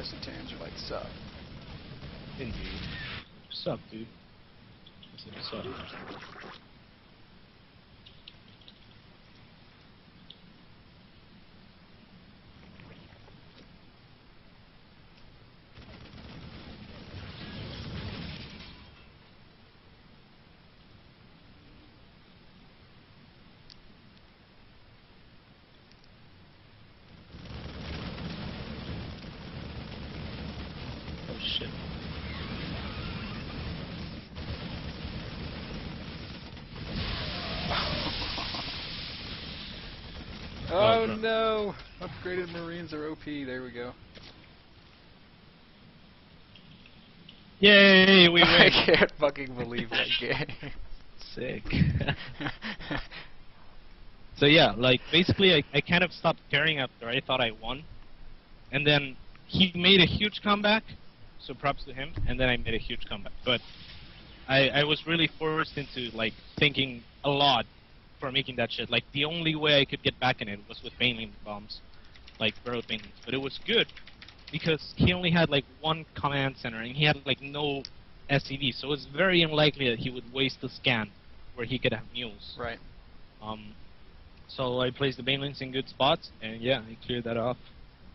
Pescatarians are like, sup. Indeed. What's up, dude? What's up? Oh shit. Oh no! Upgraded Marines are OP. There we go. Yay, we I win! can't fucking believe that game. Sick. So yeah, like basically I kind of stopped caring after I thought I won. And then he made a huge comeback, so props to him, and then I made a huge comeback. But I was really forced into like thinking a lot for making that shit. Like the only way I could get back in it was with Baneling bombs, like burrow Banelings. But it was good because he only had like one command center and he had like no SCV, so it's very unlikely that he would waste the scan where he could have mules. Right. So I placed the Banelings in good spots, and yeah, I cleared that off.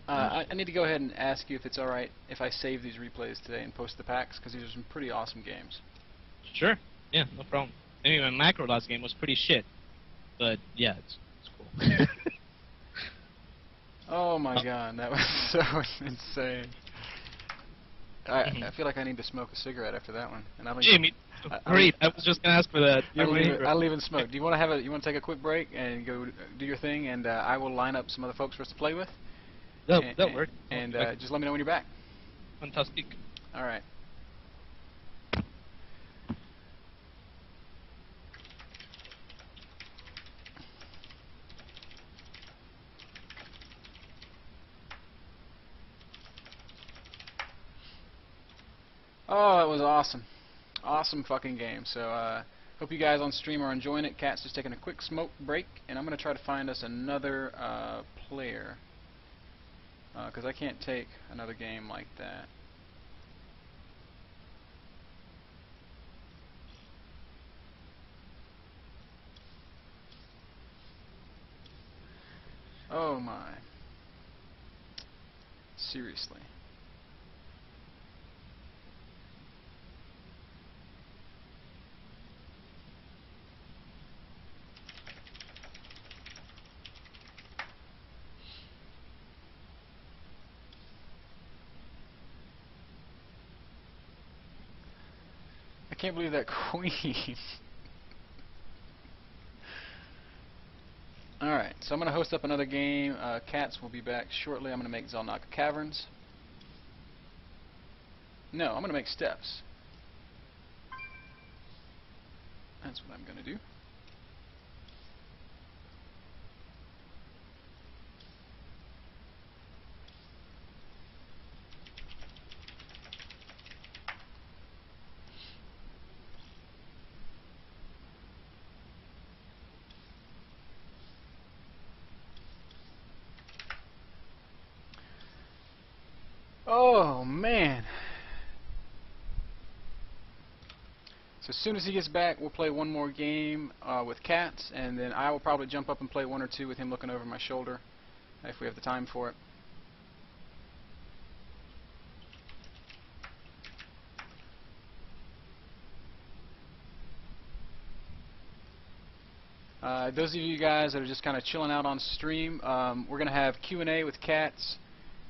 I need to go ahead and ask you if it's alright if I save these replays today and post the packs, because these are some pretty awesome games. Sure. Yeah, no problem. I mean, my macro last game was pretty shit, but yeah, it's cool. Oh my god, that was so insane. I feel like I need to smoke a cigarette after that one. And I don't Jamie, great. I was just gonna ask for that. I'll even smoke. Do you want to take a quick break and go do your thing, and I will line up some other folks for us to play with. That'll work. And just let me know when you're back. Fantastic. All right. Oh, that was awesome. Awesome fucking game. So, hope you guys on stream are enjoying it. Cat's just taking a quick smoke break, and I'm going to try to find us another player. Because I can't take another game like that. Oh my. Seriously. I can't believe that queen. Alright, so I'm going to host up another game. Catz will be back shortly. I'm going to make Zelnaka Caverns. No, I'm going to make steps. That's what I'm going to do. Oh man. So as soon as he gets back, we'll play one more game with Catz, and then I will probably jump up and play one or two with him looking over my shoulder, if we have the time for it. Those of you guys that are just kind of chilling out on stream, we're going to have Q&A with Catz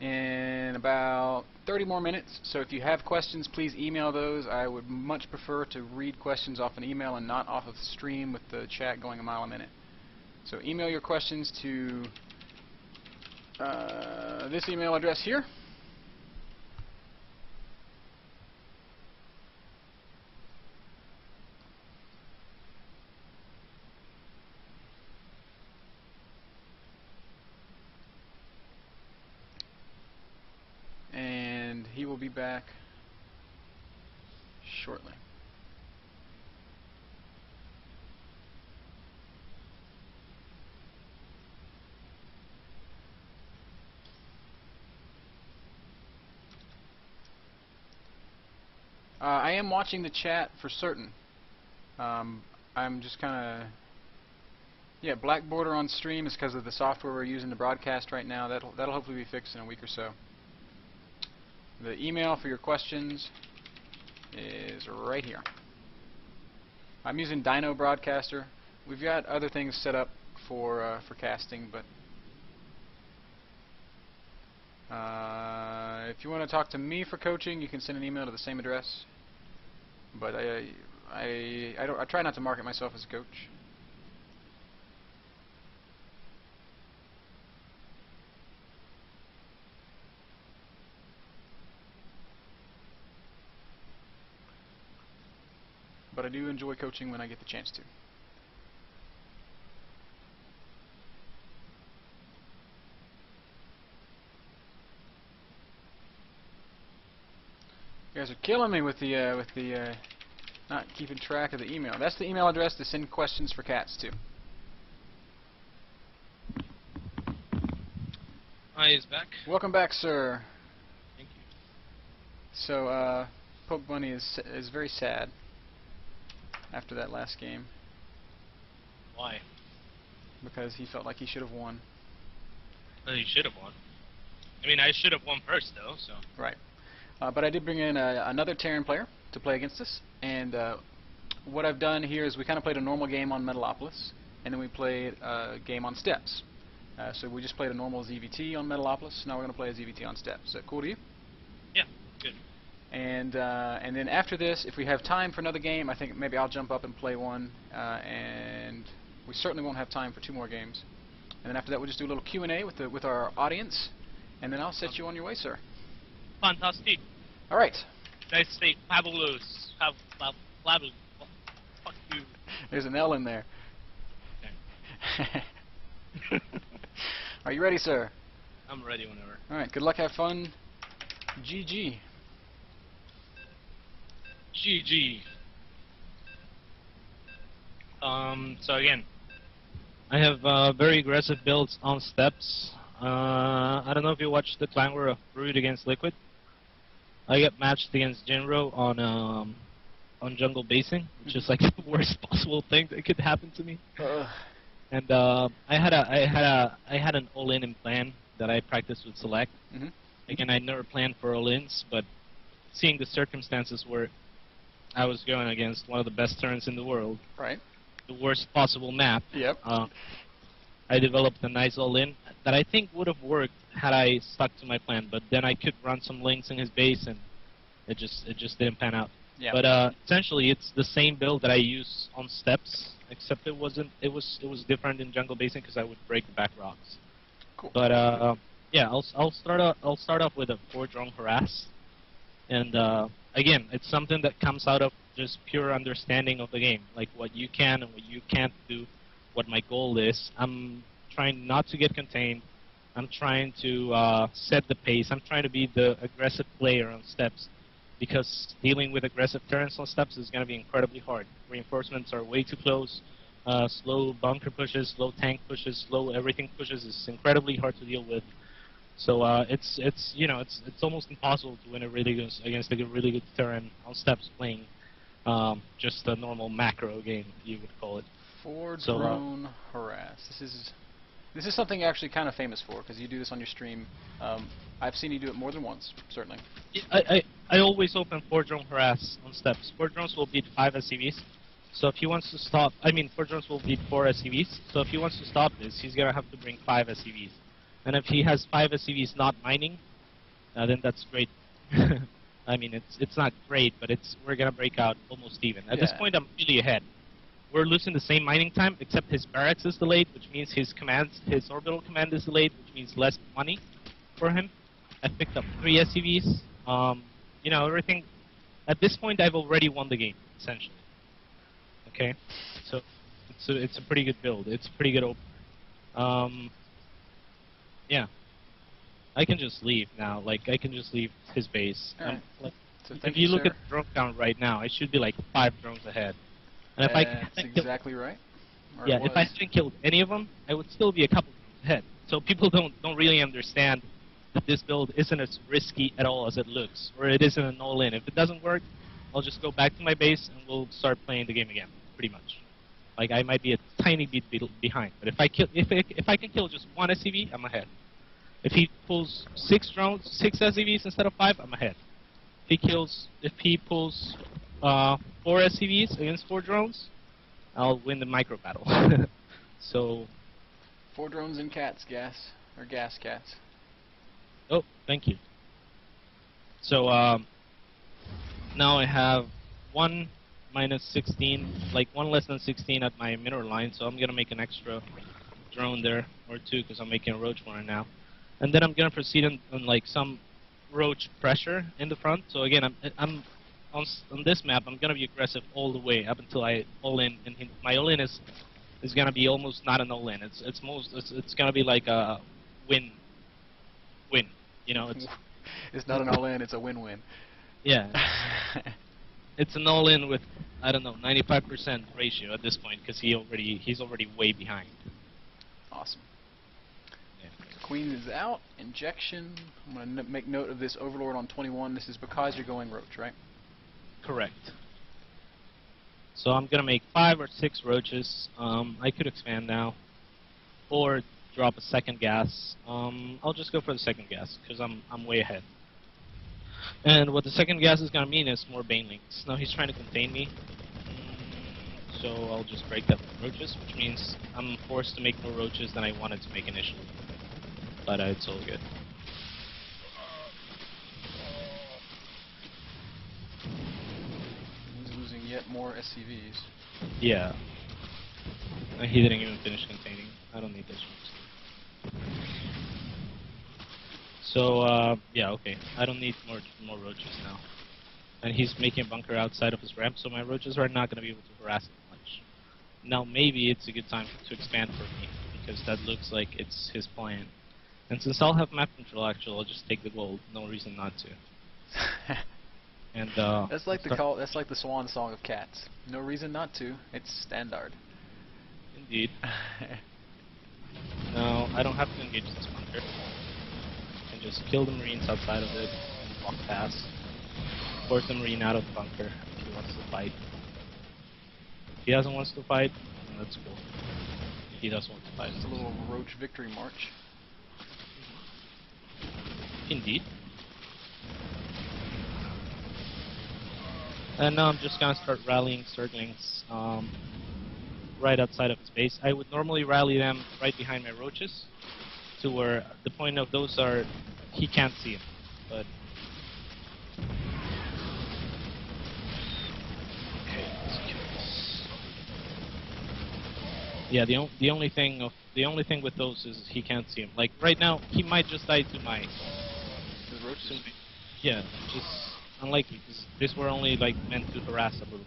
in about 30 more minutes. So if you have questions, please email those. I would much prefer to read questions off an email and not off of the stream with the chat going a mile a minute. So email your questions to this email address here. And he will be back shortly. I am watching the chat for certain. I'm just kind of... Yeah, black border on stream is because of the software we're using to broadcast right now. That'll hopefully be fixed in a week or so. The email for your questions is right here. I'm using Dino Broadcaster. We've got other things set up for casting, but if you want to talk to me for coaching, you can send an email to the same address. But I try not to market myself as a coach. But I do enjoy coaching when I get the chance to. You guys are killing me with the not keeping track of the email. That's the email address to send questions for Catz to. Hi, he's back. Welcome back, sir. Thank you. So, Poke Bunny is very sad after that last game. Why? Because he felt like he should have won. Well, he should have won. I mean, I should have won first, though, so... Right. But I did bring in another Terran player to play against us, and what I've done here is we kind of played a normal game on Metalopolis, and then we played a game on Steps. So we just played a normal ZVT on Metalopolis, now we're going to play a ZVT on Steps. Is that cool to you? Yeah, good. And then after this, if we have time for another game, I think maybe I'll jump up and play one, and we certainly won't have time for 2 more games. And then after that, we'll just do a little Q&A with our audience, and then I'll set you on your way, sir. Fantastic. All right. Nice to say fabulous. Fabulous. Fuck you. There's an L in there. Okay. Are you ready, sir? I'm ready whenever. All right. Good luck. Have fun. GG. GG. So again, I have very aggressive builds on Steps. I don't know if you watched the Clan War of Brood against Liquid. I got matched against Jinro on jungle basing, which is like the worst possible thing that could happen to me. And I had an all-in plan that I practiced with Select. Again, I never planned for all-ins, but seeing the circumstances where I was going against one of the best turns in the world, right? The worst possible map. Yep. I developed a nice all-in that I think would have worked had I stuck to my plan, but then I could run some links in his base, and it just didn't pan out. Yep. But essentially, it's the same build that I use on Steps, except it was different in jungle basing because I would break the back rocks. Cool. But yeah, I'll start off with a 4-drone harass, and again, it's something that comes out of just pure understanding of the game, like what you can and what you can't do, what my goal is. I'm trying not to get contained. I'm trying to set the pace. I'm trying to be the aggressive player on Steps, because dealing with aggressive turrets on Steps is going to be incredibly hard. Reinforcements are way too close. Slow bunker pushes, slow tank pushes, slow everything pushes is incredibly hard to deal with. So it's almost impossible to win against a really good Terran on Steps playing just a normal macro game, you would call it. 4-drone harass. This is something you're actually kind of famous for, because you do this on your stream. I've seen you do it more than once, certainly. I always open 4-drone harass on Steps. 4 drones will beat 5 SCVs. So if he wants to stop, 4 drones will beat 4 SCVs. So if he wants to stop this, he's gonna have to bring 5 SCVs. And if he has 5 SCVs not mining, then that's great. I mean, it's not great, but we're gonna break out almost even. At this point, I'm really ahead. We're losing the same mining time, except his barracks is delayed, which means his orbital command is delayed, which means less money for him. I picked up 3 SCVs. You know, everything. At this point, I've already won the game, essentially. Okay, so it's a pretty good build. It's a pretty good opener. Yeah, I can just leave now. Like, I can just leave his base. Right. Like, so if you look at the drone count right now, I should be like 5 drones ahead. And if that's exactly right. Or yeah, if I hadn't killed any of them, I would still be a couple drones ahead. So people don't really understand that this build isn't as risky at all as it looks, or it isn't an all-in. If it doesn't work, I'll just go back to my base and we'll start playing the game again, pretty much. Like I might be a tiny bit behind, but if I can kill just one SCV, I'm ahead. If he pulls 6 drones, 6 SCVs instead of 5, I'm ahead. If he pulls 4 SCVs against 4 drones, I'll win the micro battle. So 4 drones in Catz, gas Catz. oh, thank you. So now I have 1 minus 16, like 1 less than 16 at my mineral line, so I'm gonna make an extra drone there, or 2, because I'm making a roach runner now. And then I'm gonna proceed on like some roach pressure in the front. So again, I'm on this map. I'm gonna be aggressive all the way up until I all in, and my all in is gonna be almost not an all in. It's gonna be like a win. You know, it's not an all in. It's a win-win. Yeah. It's an all in with, I don't know, 95% ratio at this point, because he's already way behind. Awesome. Queen is out. Injection. I'm going to make note of this Overlord on 21. This is because you're going roach, right? Correct. So I'm going to make 5 or 6 roaches. I could expand now. Or drop a second gas. I'll just go for the second gas, because I'm way ahead. And what the second gas is going to mean is more banelings. Now he's trying to contain me. So I'll just break that with roaches, which means I'm forced to make more roaches than I wanted to make initially. But it's all good. He's losing yet more SCVs. Yeah. He didn't even finish containing. I don't need this one. So, yeah, okay. I don't need more roaches now. And he's making a bunker outside of his ramp, so my roaches are not going to be able to harass him much. Now, maybe it's a good time to expand for me, because that looks like it's his plan. And since I'll have map control, actually, I'll just take the gold. No reason not to. And that's like that's like the swan song of Catz. No reason not to. It's standard. Indeed. No, I don't have to engage this bunker. I can just kill the marines outside of it and walk past. Force the marine out of the bunker if he wants to fight. If he doesn't want to fight, then that's cool. If he does want to fight, it's a little roach victory march. Indeed. And now I'm just gonna start rallying Zerglings right outside of his base. I would normally rally them right behind my roaches, to where the point of those are he can't see them. But okay, let's kill this. Yeah, the only thing with those is he can't see them. Like right now, he might just die to my. Yeah, just unlikely, because these were only like meant to harass a little bit.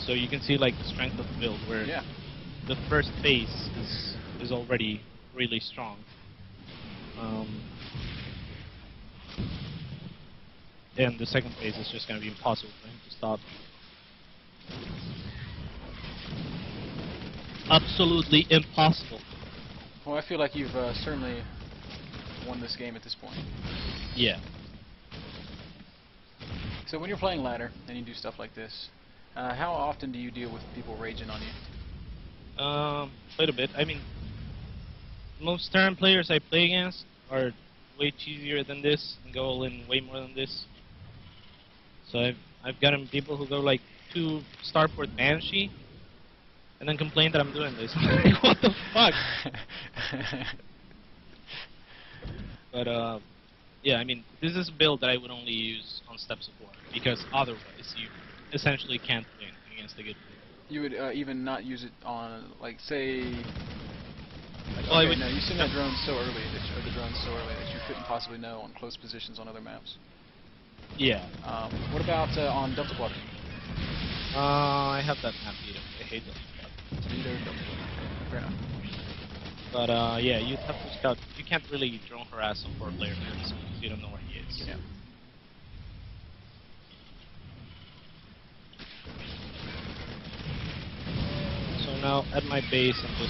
So you can see like the strength of the build, where the first phase is already really strong. And the second phase is just going to be impossible for him to stop. Absolutely impossible. Well, I feel like you've certainly won this game at this point. Yeah. So when you're playing ladder and you do stuff like this, how often do you deal with people raging on you? Quite a bit. I mean, most Terran players I play against are way cheesier than this and go all in way more than this. So I've gotten people who go like to Starport Banshee and then complain that I'm doing this. Like, what the fuck? But yeah, I mean, this is a build that I would only use on steps of war, because otherwise you essentially can't win against a good build. You would even not use it on, like, say... Like, well, okay, no, you send that drone so early, or the drone so early that you couldn't possibly know on close positions on other maps. Yeah. What about on Delta Quad? I have that map beat. I hate Delta Quad. Either Delta Quad. Fair enough. But yeah, you'd have to scout. You can't really drone harass a 4-player man, because you don't know where he is. Yeah. So now at my base, I'm just